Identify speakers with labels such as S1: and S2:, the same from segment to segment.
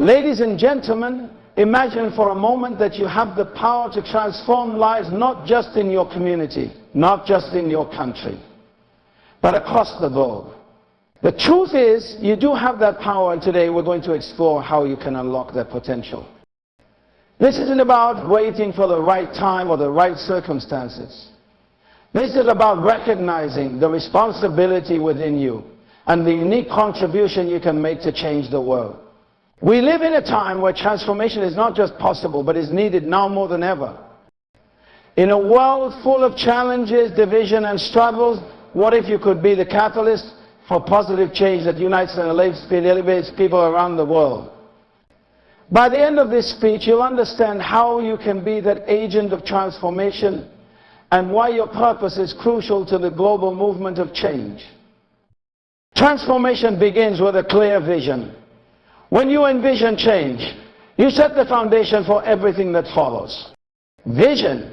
S1: Ladies and gentlemen, imagine for a moment that you have the power to transform lives not just in your community, not just in your country, but across the globe. The truth is, you do have that power, and today we're going to explore how you can unlock that potential. This isn't about waiting for the right time or the right circumstances. This is about recognizing the responsibility within you and the unique contribution you can make to change the world. We live in a time where transformation is not just possible, but is needed now more than ever. In a world full of challenges, division, and struggles, what if you could be the catalyst for positive change that unites and elevates people around the world? By the end of this speech, you'll understand how you can be that agent of transformation and why your purpose is crucial to the global movement of change. Transformation begins with a clear vision. When you envision change, you set the foundation for everything that follows. Vision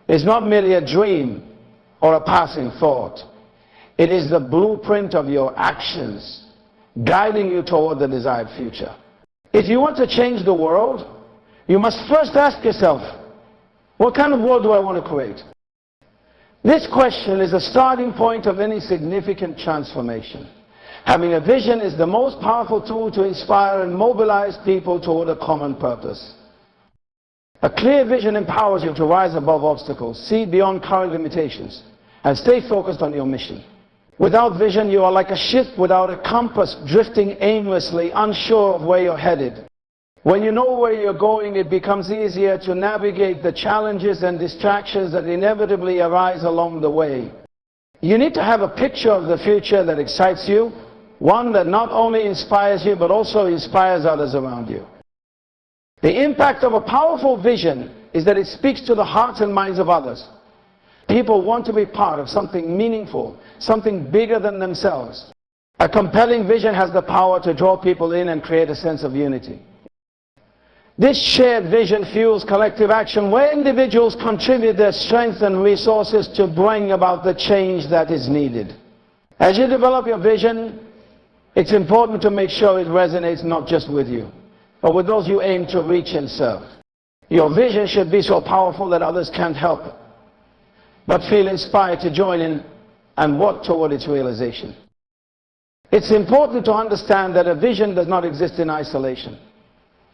S1: is not merely a dream or a passing thought. It is the blueprint of your actions, guiding you toward the desired future. If you want to change the world, you must first ask yourself, what kind of world do I want to create? This question is the starting point of any significant transformation. Having a vision is the most powerful tool to inspire and mobilize people toward a common purpose. A clear vision empowers you to rise above obstacles, see beyond current limitations, and stay focused on your mission. Without vision, you are like a ship without a compass, drifting aimlessly, unsure of where you're headed. When you know where you're going, it becomes easier to navigate the challenges and distractions that inevitably arise along the way. You need to have a picture of the future that excites you, one that not only inspires you, but also inspires others around you. The impact of a powerful vision is that it speaks to the hearts and minds of others. People want to be part of something meaningful, something bigger than themselves. A compelling vision has the power to draw people in and create a sense of unity. This shared vision fuels collective action where individuals contribute their strength and resources to bring about the change that is needed. As you develop your vision, it's important to make sure it resonates not just with you, but with those you aim to reach and serve. Your vision should be so powerful that others can't help but feel inspired to join in and work toward its realization. It's important to understand that a vision does not exist in isolation.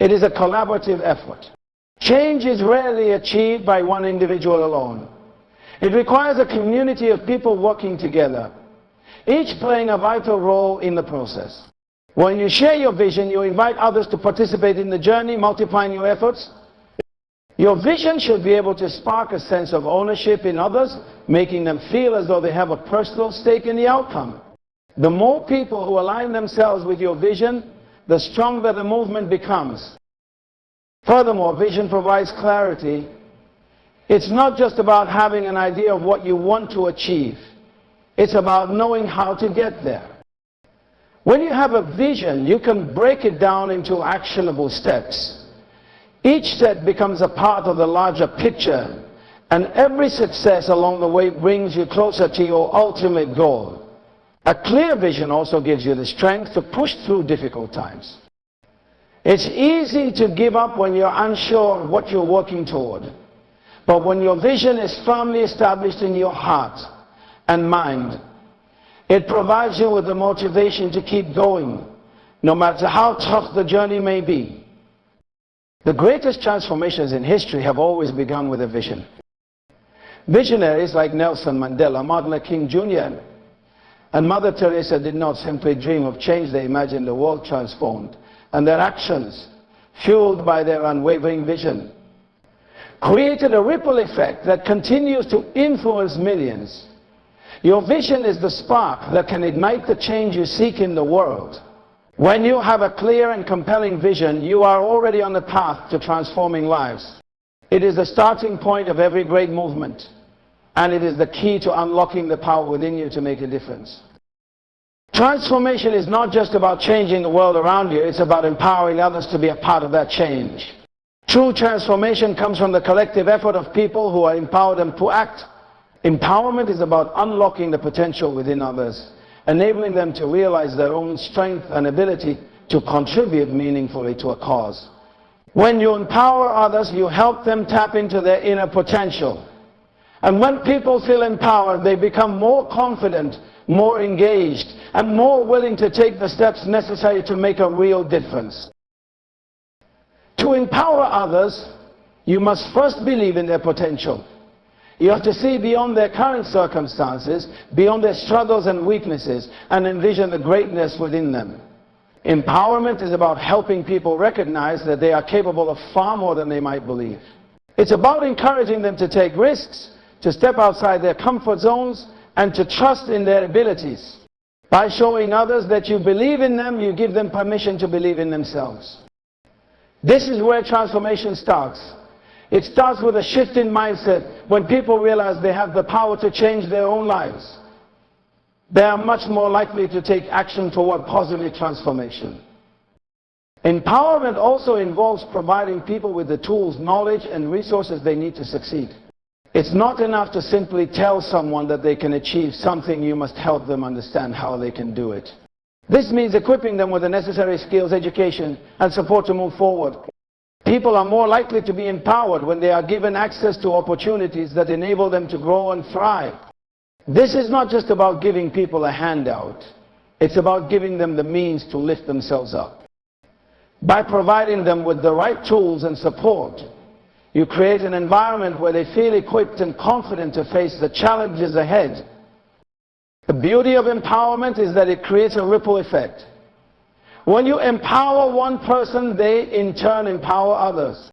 S1: It is a collaborative effort. Change is rarely achieved by one individual alone. It requires a community of people working together, each playing a vital role in the process. When you share your vision, you invite others to participate in the journey, multiplying your efforts. Your vision should be able to spark a sense of ownership in others, making them feel as though they have a personal stake in the outcome. The more people who align themselves with your vision, the stronger the movement becomes. Furthermore, vision provides clarity. It's not just about having an idea of what you want to achieve. It's about knowing how to get there. When you have a vision, you can break it down into actionable steps. Each step becomes a part of the larger picture, and every success along the way brings you closer to your ultimate goal. A clear vision also gives you the strength to push through difficult times. It's easy to give up when you're unsure of what you're working toward. But when your vision is firmly established in your heart and mind, it provides you with the motivation to keep going, no matter how tough the journey may be. The greatest transformations in history have always begun with a vision. Visionaries like Nelson Mandela, Martin Luther King Jr., and Mother Teresa did not simply dream of change, they imagined a world transformed, and their actions, fueled by their unwavering vision, created a ripple effect that continues to influence millions. Your vision is the spark that can ignite the change you seek in the world. When you have a clear and compelling vision, you are already on the path to transforming lives. It is the starting point of every great movement, and it is the key to unlocking the power within you to make a difference. Transformation is not just about changing the world around you, it's about empowering others to be a part of that change. True transformation comes from the collective effort of people who are empowered and to act. Empowerment is about unlocking the potential within others, enabling them to realize their own strength and ability to contribute meaningfully to a cause. When you empower others, you help them tap into their inner potential. And when people feel empowered, they become more confident, more engaged, and more willing to take the steps necessary to make a real difference. To empower others, you must first believe in their potential. You have to see beyond their current circumstances, beyond their struggles and weaknesses, and envision the greatness within them. Empowerment is about helping people recognize that they are capable of far more than they might believe. It's about encouraging them to take risks, to step outside their comfort zones, and to trust in their abilities. By showing others that you believe in them, you give them permission to believe in themselves. This is where transformation starts. It starts with a shift in mindset. When people realize they have the power to change their own lives, they are much more likely to take action toward positive transformation. Empowerment also involves providing people with the tools, knowledge, and resources they need to succeed. It's not enough to simply tell someone that they can achieve something. You must help them understand how they can do it. This means equipping them with the necessary skills, education, and support to move forward. People are more likely to be empowered when they are given access to opportunities that enable them to grow and thrive. This is not just about giving people a handout. It's about giving them the means to lift themselves up. By providing them with the right tools and support, you create an environment where they feel equipped and confident to face the challenges ahead. The beauty of empowerment is that it creates a ripple effect. When you empower one person, they in turn empower others.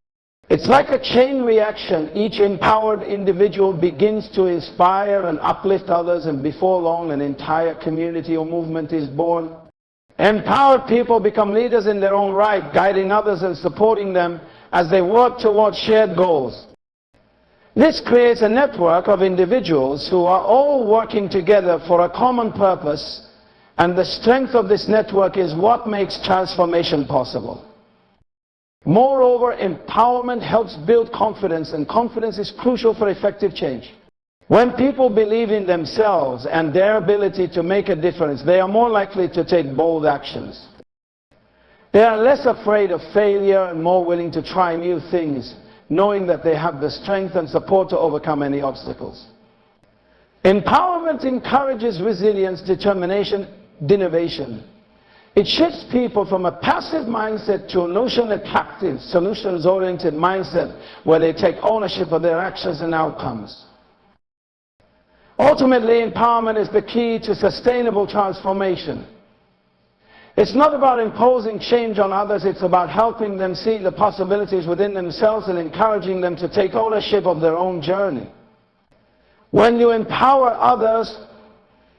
S1: It's like a chain reaction. Each empowered individual begins to inspire and uplift others, and before long an entire community or movement is born. Empowered people become leaders in their own right, guiding others and supporting them as they work towards shared goals. This creates a network of individuals who are all working together for a common purpose, and the strength of this network is what makes transformation possible. Moreover, empowerment helps build confidence, and confidence is crucial for effective change. When people believe in themselves and their ability to make a difference, they are more likely to take bold actions. They are less afraid of failure and more willing to try new things, knowing that they have the strength and support to overcome any obstacles. Empowerment encourages resilience, determination, innovation. It shifts people from a passive mindset to a notion-attractive, solutions-oriented mindset where they take ownership of their actions and outcomes. Ultimately, empowerment is the key to sustainable transformation. It's not about imposing change on others, it's about helping them see the possibilities within themselves and encouraging them to take ownership of their own journey. When you empower others,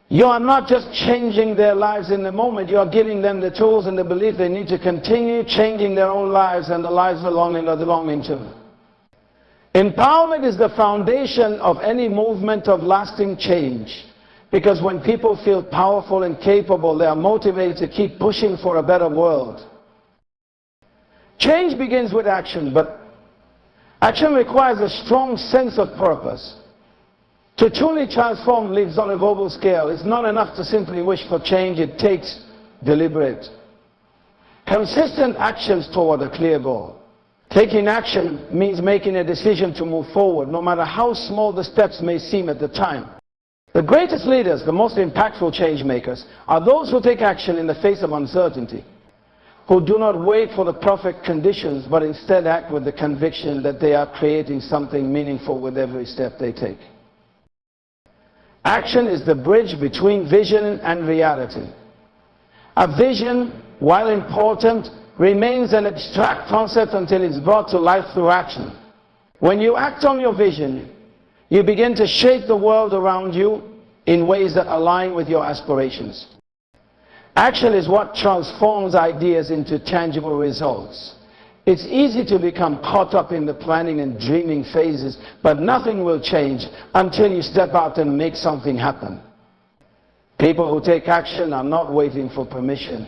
S1: you are not just changing their lives in the moment, you are giving them the tools and the belief they need to continue changing their own lives and the lives belonging to them. Empowerment is the foundation of any movement of lasting change, because when people feel powerful and capable, they are motivated to keep pushing for a better world. Change begins with action, but action requires a strong sense of purpose. To truly transform lives on a global scale, it's not enough to simply wish for change. It takes deliberate, consistent actions toward a clear goal. Taking action means making a decision to move forward, no matter how small the steps may seem at the time. The greatest leaders, the most impactful change makers, are those who take action in the face of uncertainty, who do not wait for the perfect conditions, but instead act with the conviction that they are creating something meaningful with every step they take. Action is the bridge between vision and reality. A vision, while important, remains an abstract concept until it's brought to life through action. When you act on your vision, you begin to shape the world around you in ways that align with your aspirations. Action is what transforms ideas into tangible results. It's easy to become caught up in the planning and dreaming phases, but nothing will change until you step out and make something happen. People who take action are not waiting for permission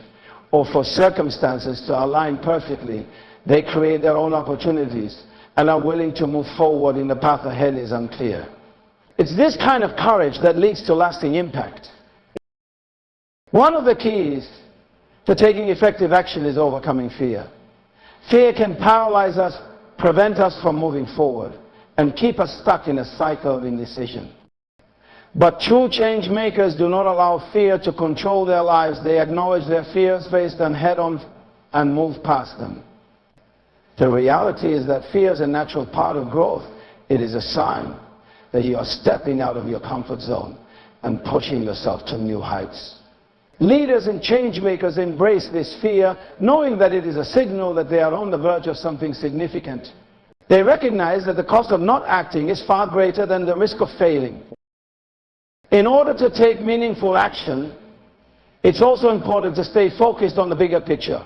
S1: or for circumstances to align perfectly. They create their own opportunities and are willing to move forward when the path ahead is unclear. It's this kind of courage that leads to lasting impact. One of the keys to taking effective action is overcoming fear. Fear can paralyze us, prevent us from moving forward, and keep us stuck in a cycle of indecision. But true change makers do not allow fear to control their lives. They acknowledge their fears, face them head on, and move past them. The reality is that fear is a natural part of growth. It is a sign that you are stepping out of your comfort zone and pushing yourself to new heights. Leaders and change makers embrace this fear, knowing that it is a signal that they are on the verge of something significant. They recognize that the cost of not acting is far greater than the risk of failing. In order to take meaningful action, it's also important to stay focused on the bigger picture.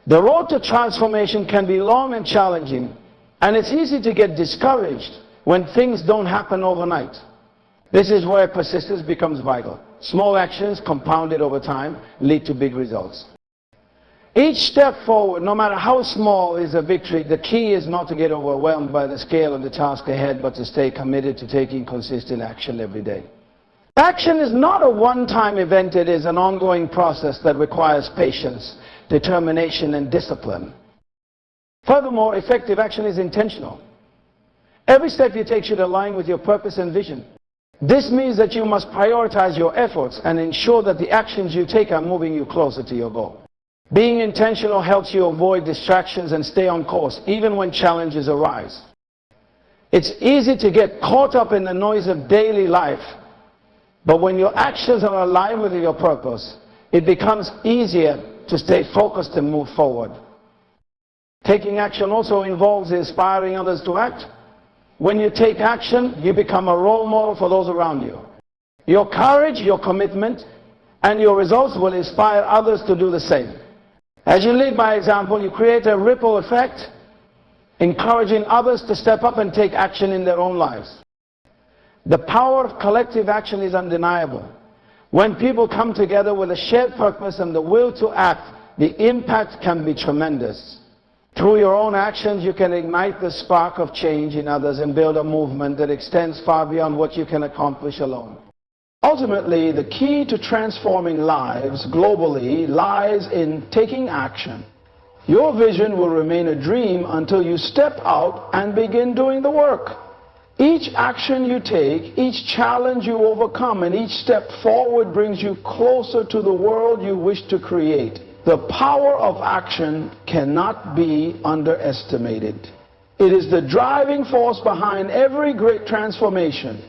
S1: The road to transformation can be long and challenging, and it's easy to get discouraged when things don't happen overnight. This is where persistence becomes vital. Small actions compounded over time lead to big results. Each step forward, no matter how small, is a victory. The key is not to get overwhelmed by the scale of the task ahead, but to stay committed to taking consistent action every day. Action is not a one-time event. It is an ongoing process that requires patience, determination, and discipline. Furthermore, effective action is intentional. Every step you take should align with your purpose and vision. This means that you must prioritize your efforts and ensure that the actions you take are moving you closer to your goal. Being intentional helps you avoid distractions and stay on course, even when challenges arise. It's easy to get caught up in the noise of daily life, but when your actions are aligned with your purpose, it becomes easier to stay focused and move forward. Taking action also involves inspiring others to act. When you take action, you become a role model for those around you. Your courage, your commitment, and your results will inspire others to do the same. As you lead by example, you create a ripple effect, encouraging others to step up and take action in their own lives. The power of collective action is undeniable. When people come together with a shared purpose and the will to act, the impact can be tremendous. Through your own actions, you can ignite the spark of change in others and build a movement that extends far beyond what you can accomplish alone. Ultimately, the key to transforming lives globally lies in taking action. Your vision will remain a dream until you step out and begin doing the work. Each action you take, each challenge you overcome, and each step forward brings you closer to the world you wish to create. The power of action cannot be underestimated. It is the driving force behind every great transformation.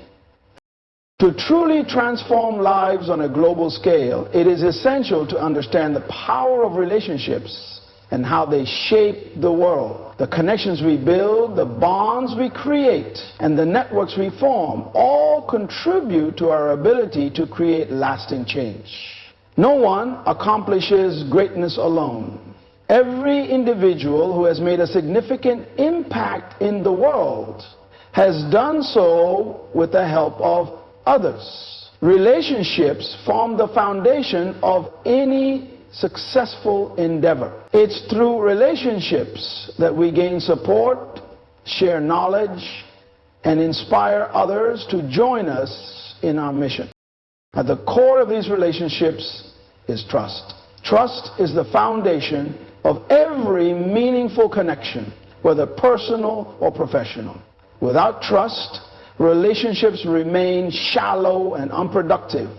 S1: To truly transform lives on a global scale, it is essential to understand the power of relationships and how they shape the world. The connections we build, the bonds we create, and the networks we form all contribute to our ability to create lasting change. No one accomplishes greatness alone. Every individual who has made a significant impact in the world has done so with the help of others. Relationships form the foundation of any successful endeavor. It's through relationships that we gain support, share knowledge, and inspire others to join us in our mission. At the core of these relationships is trust. Trust is the foundation of every meaningful connection, whether personal or professional. Without trust, relationships remain shallow and unproductive.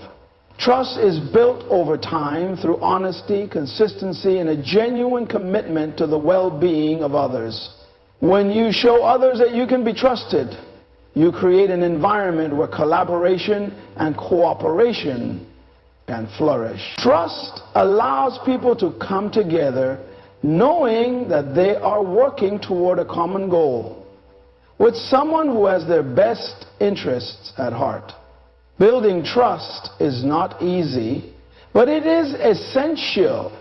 S1: Trust is built over time through honesty, consistency, and a genuine commitment to the well-being of others. When you show others that you can be trusted, you create an environment where collaboration and cooperation can flourish. Trust allows people to come together knowing that they are working toward a common goal with someone who has their best interests at heart. Building trust is not easy, but it is essential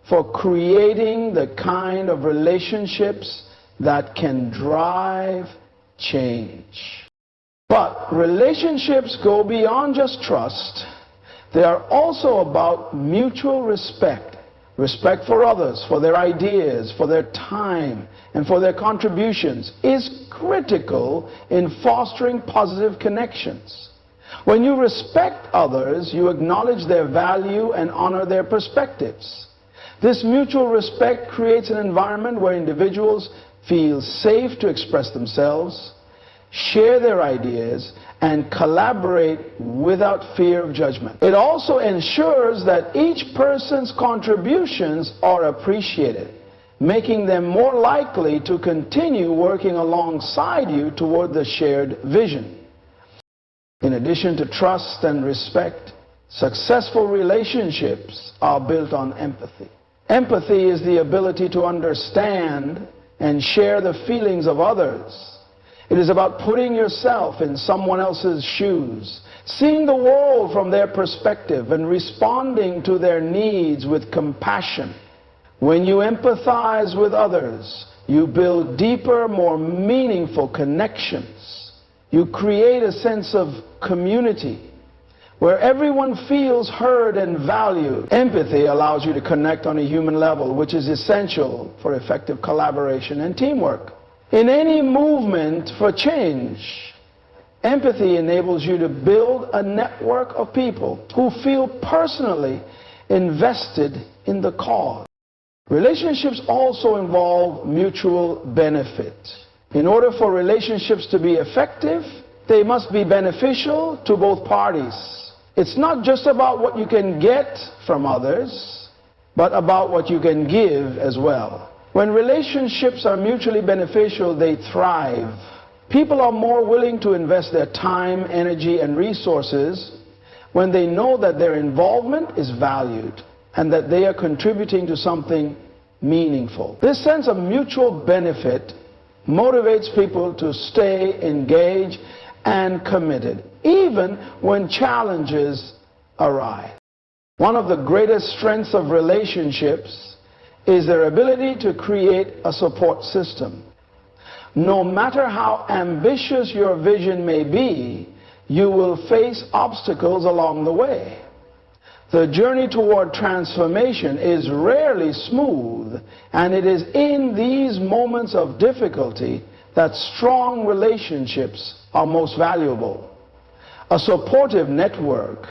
S1: for creating the kind of relationships that can drive change. But relationships go beyond just trust. They are also about mutual respect. Respect for others, for their ideas, for their time, and for their contributions is critical in fostering positive connections. When you respect others, you acknowledge their value and honor their perspectives. This mutual respect creates an environment where individuals feel safe to express themselves, share their ideas, and collaborate without fear of judgment. It also ensures that each person's contributions are appreciated, making them more likely to continue working alongside you toward the shared vision. In addition to trust and respect, successful relationships are built on empathy. Empathy is the ability to understand and share the feelings of others. It is about putting yourself in someone else's shoes, seeing the world from their perspective, and responding to their needs with compassion. When you empathize with others, you build deeper, more meaningful connections. You create a sense of community where everyone feels heard and valued. Empathy allows you to connect on a human level, which is essential for effective collaboration and teamwork. In any movement for change, empathy enables you to build a network of people who feel personally invested in the cause. Relationships also involve mutual benefit. In order for relationships to be effective, they must be beneficial to both parties. It's not just about what you can get from others, but about what you can give as well. When relationships are mutually beneficial, they thrive. People are more willing to invest their time, energy, and resources when they know that their involvement is valued and that they are contributing to something meaningful. This sense of mutual benefit motivates people to stay engaged and committed, even when challenges arise. One of the greatest strengths of relationships is their ability to create a support system. No matter how ambitious your vision may be, you will face obstacles along the way. The journey toward transformation is rarely smooth, and it is in these moments of difficulty that strong relationships are most valuable. A supportive network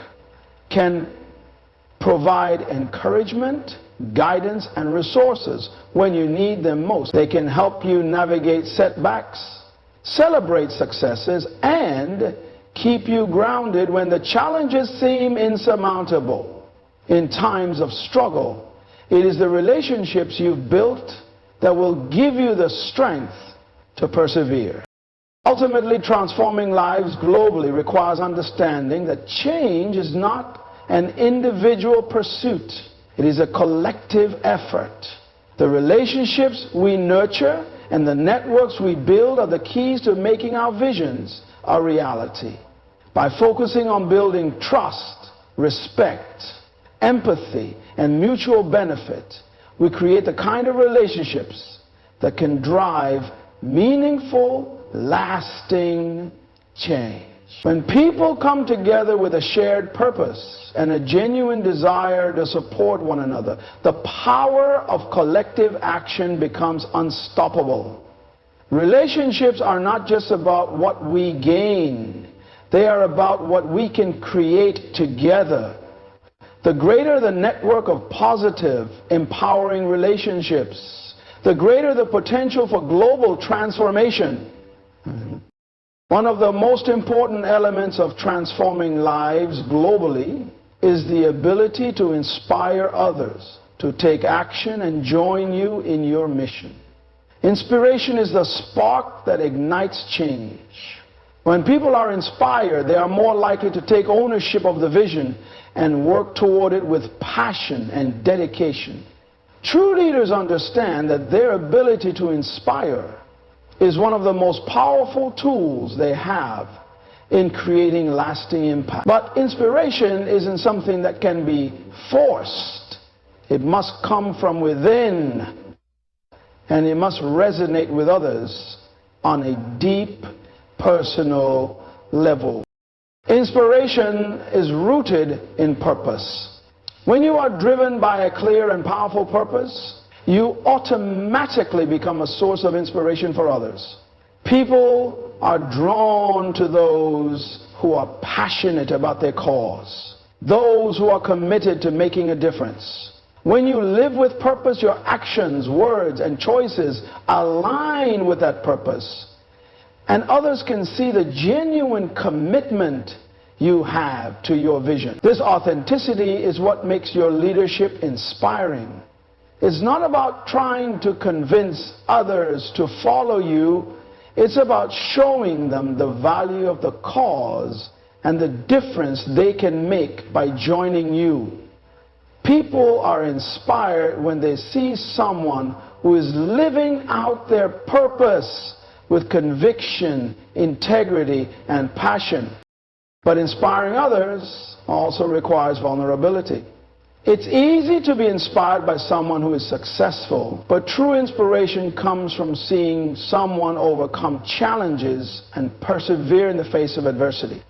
S1: can provide encouragement, guidance, and resources when you need them most. They can help you navigate setbacks, celebrate successes, and keep you grounded when the challenges seem insurmountable. In times of struggle, it is the relationships you've built that will give you the strength to persevere. Ultimately, transforming lives globally requires understanding that change is not an individual pursuit. It is a collective effort. The relationships we nurture and the networks we build are the keys to making our visions a reality. By focusing on building trust, respect, empathy, and mutual benefit, we create the kind of relationships that can drive meaningful, lasting change. When people come together with a shared purpose and a genuine desire to support one another, the power of collective action becomes unstoppable. Relationships are not just about what we gain. They are about what we can create together. The greater the network of positive, empowering relationships, the greater the potential for global transformation. One of the most important elements of transforming lives globally is the ability to inspire others to take action and join you in your mission. Inspiration is the spark that ignites change. When people are inspired, they are more likely to take ownership of the vision and work toward it with passion and dedication. True leaders understand that their ability to inspire is one of the most powerful tools they have in creating lasting impact. But inspiration isn't something that can be forced. It must come from within, and it must resonate with others on a deep, personal level. Inspiration is rooted in purpose. When you are driven by a clear and powerful purpose, you automatically become a source of inspiration for others. People are drawn to those who are passionate about their cause, those who are committed to making a difference. When you live with purpose, your actions, words, and choices align with that purpose, and others can see the genuine commitment you have to your vision. This authenticity is what makes your leadership inspiring. It's not about trying to convince others to follow you. It's about showing them the value of the cause and the difference they can make by joining you. People are inspired when they see someone who is living out their purpose with conviction, integrity, and passion. But inspiring others also requires vulnerability. It's easy to be inspired by someone who is successful, but true inspiration comes from seeing someone overcome challenges and persevere in the face of adversity.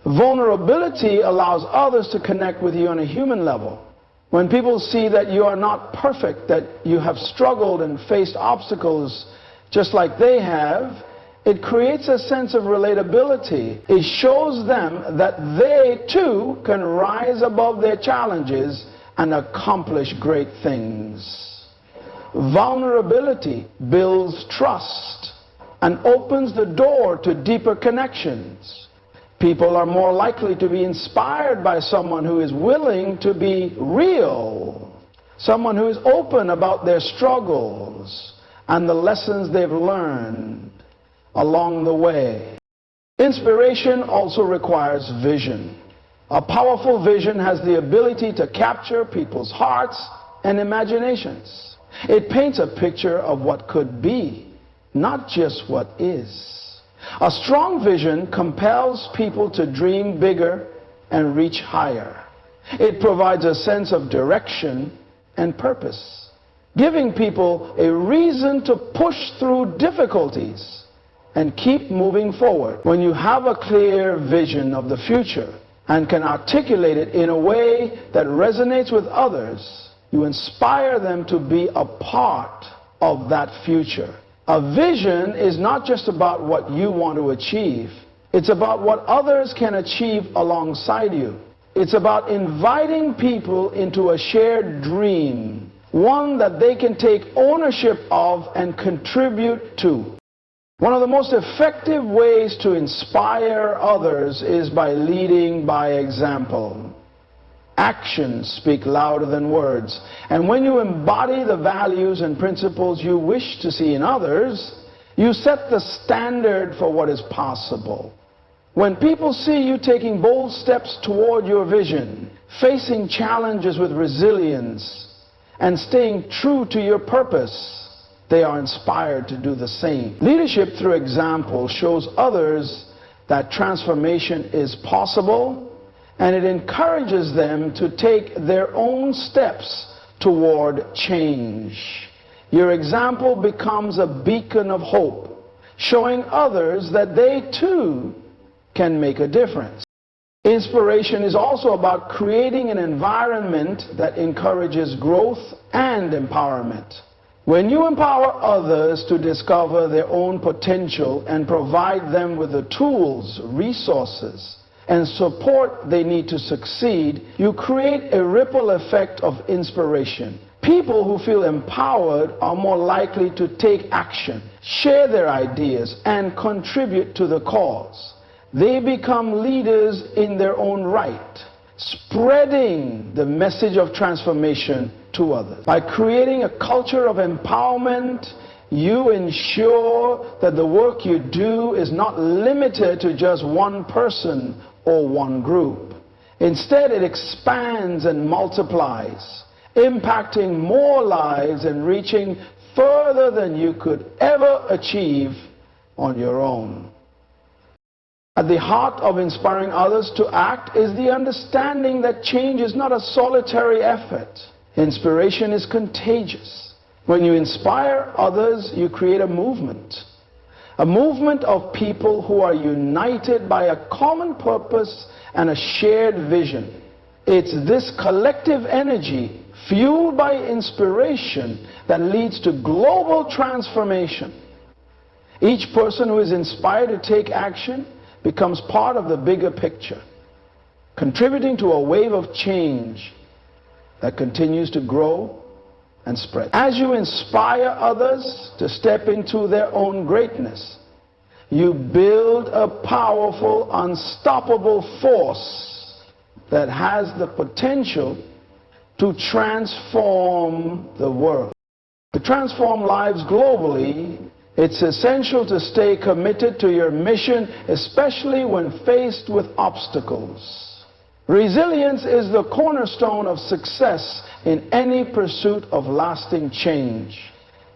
S1: Vulnerability allows others to connect with you on a human level. When people see that you are not perfect, that you have struggled and faced obstacles just like they have, it creates a sense of relatability. It shows them that they too can rise above their challenges and accomplish great things. Vulnerability builds trust and opens the door to deeper connections. People are more likely to be inspired by someone who is willing to be real, someone who is open about their struggles and the lessons they've learned along the way. Inspiration also requires vision. A powerful vision has the ability to capture people's hearts and imaginations. It paints a picture of what could be, not just what is. A strong vision compels people to dream bigger and reach higher. It provides a sense of direction and purpose, giving people a reason to push through difficulties and keep moving forward. When you have a clear vision of the future and can articulate it in a way that resonates with others, you inspire them to be a part of that future. A vision is not just about what you want to achieve. It's about what others can achieve alongside you. It's about inviting people into a shared dream, one that they can take ownership of and contribute to. One of the most effective ways to inspire others is by leading by example. Actions speak louder than words. And when you embody the values and principles you wish to see in others, you set the standard for what is possible. When people see you taking bold steps toward your vision, facing challenges with resilience, and staying true to your purpose, they are inspired to do the same. Leadership through example shows others that transformation is possible, and it encourages them to take their own steps toward change. Your example becomes a beacon of hope, showing others that they too can make a difference. Inspiration is also about creating an environment that encourages growth and empowerment. When you empower others to discover their own potential and provide them with the tools, resources, and support they need to succeed, you create a ripple effect of inspiration. People who feel empowered are more likely to take action, share their ideas, and contribute to the cause. They become leaders in their own right, spreading the message of transformation to others. By creating a culture of empowerment, you ensure that the work you do is not limited to just one person or one group. Instead, it expands and multiplies, impacting more lives and reaching further than you could ever achieve on your own. At the heart of inspiring others to act is the understanding that change is not a solitary effort. Inspiration is contagious. When you inspire others, you create a movement of people who are united by a common purpose and a shared vision. It's this collective energy, fueled by inspiration, that leads to global transformation. Each person who is inspired to take action becomes part of the bigger picture, contributing to a wave of change that continues to grow and spread. As you inspire others to step into their own greatness, you build a powerful, unstoppable force that has the potential to transform the world. To transform lives globally, it's essential to stay committed to your mission, especially when faced with obstacles. Resilience is the cornerstone of success in any pursuit of lasting change.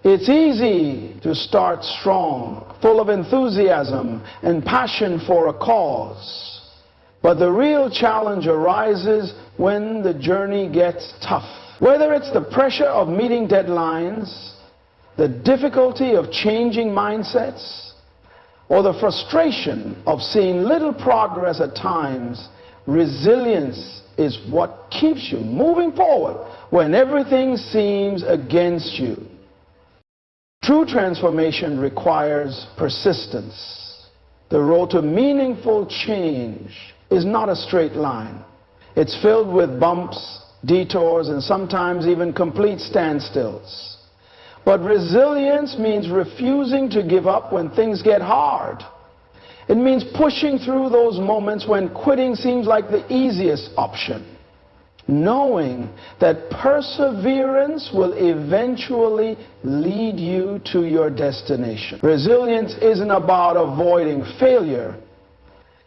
S1: It's easy to start strong, full of enthusiasm and passion for a cause. But the real challenge arises when the journey gets tough. Whether it's the pressure of meeting deadlines, the difficulty of changing mindsets, or the frustration of seeing little progress at times, resilience is what keeps you moving forward when everything seems against you. True transformation requires persistence. The road to meaningful change is not a straight line. It's filled with bumps, detours, and sometimes even complete standstills. But resilience means refusing to give up when things get hard. It means pushing through those moments when quitting seems like the easiest option, knowing that perseverance will eventually lead you to your destination. Resilience isn't about avoiding failure.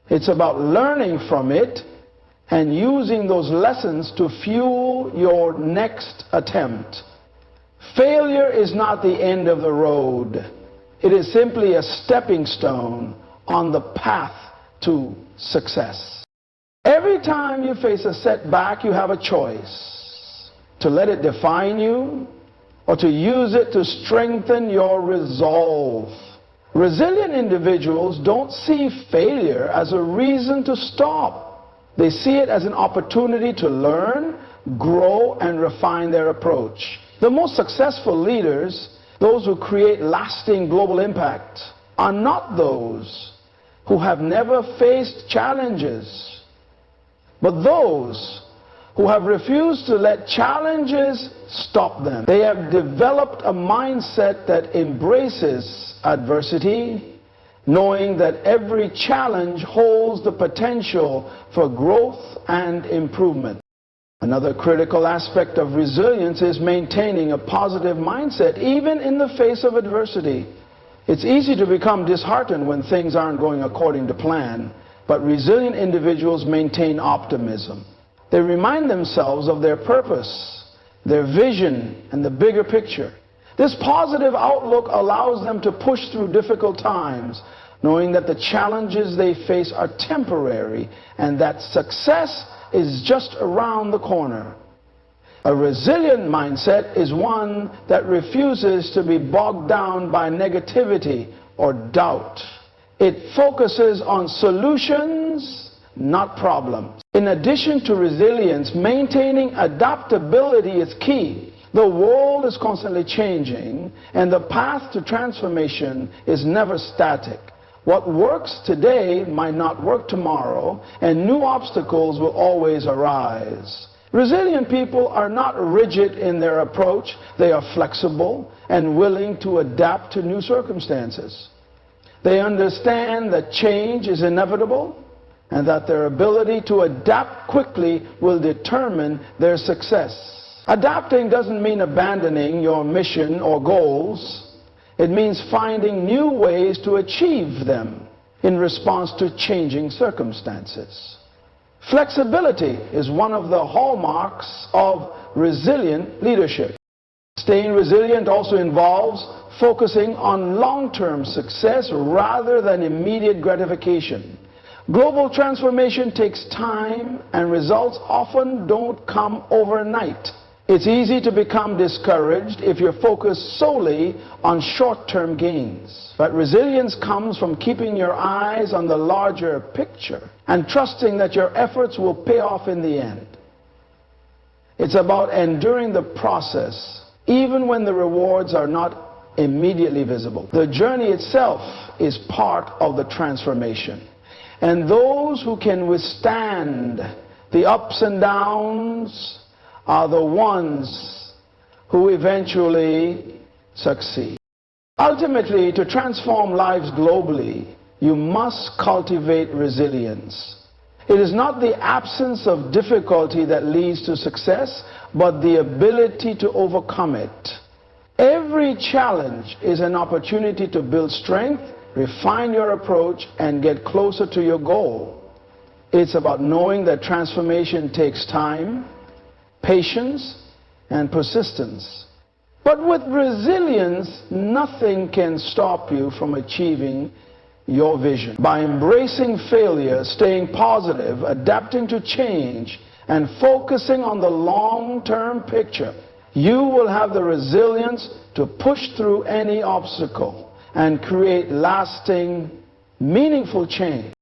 S1: It's about learning from it and using those lessons to fuel your next attempt. Failure is not the end of the road. It is simply a stepping stone on the path to success. Every time you face a setback, you have a choice: to let it define you or to use it to strengthen your resolve. Resilient individuals don't see failure as a reason to stop. They see it as an opportunity to learn, grow, and refine their approach. The most successful leaders, those who create lasting global impact, are not those who have never faced challenges, but those who have refused to let challenges stop them. They have developed a mindset that embraces adversity, knowing that every challenge holds the potential for growth and improvement. Another critical aspect of resilience is maintaining a positive mindset, even in the face of adversity. It's easy to become disheartened when things aren't going according to plan, but resilient individuals maintain optimism. They remind themselves of their purpose, their vision, and the bigger picture. This positive outlook allows them to push through difficult times, knowing that the challenges they face are temporary and that success is just around the corner. A resilient mindset is one that refuses to be bogged down by negativity or doubt. It focuses on solutions, not problems. In addition to resilience, maintaining adaptability is key. The world is constantly changing, and the path to transformation is never static. What works today might not work tomorrow, and new obstacles will always arise. Resilient people are not rigid in their approach. They are flexible and willing to adapt to new circumstances. They understand that change is inevitable and that their ability to adapt quickly will determine their success. Adapting doesn't mean abandoning your mission or goals. It means finding new ways to achieve them in response to changing circumstances. Flexibility is one of the hallmarks of resilient leadership. Staying resilient also involves focusing on long-term success rather than immediate gratification. Global transformation takes time, and results often don't come overnight. It's easy to become discouraged if you're focused solely on short-term gains. But resilience comes from keeping your eyes on the larger picture and trusting that your efforts will pay off in the end. It's about enduring the process, even when the rewards are not immediately visible. The journey itself is part of the transformation. And those who can withstand the ups and downs are the ones who eventually succeed. Ultimately, to transform lives globally, you must cultivate resilience. It is not the absence of difficulty that leads to success, but the ability to overcome it. Every challenge is an opportunity to build strength, refine your approach, and get closer to your goal. It's about knowing that transformation takes time, patience, and persistence. But with resilience, nothing can stop you from achieving your vision. By embracing failure, staying positive, adapting to change, and focusing on the long-term picture, you will have the resilience to push through any obstacle and create lasting, meaningful change.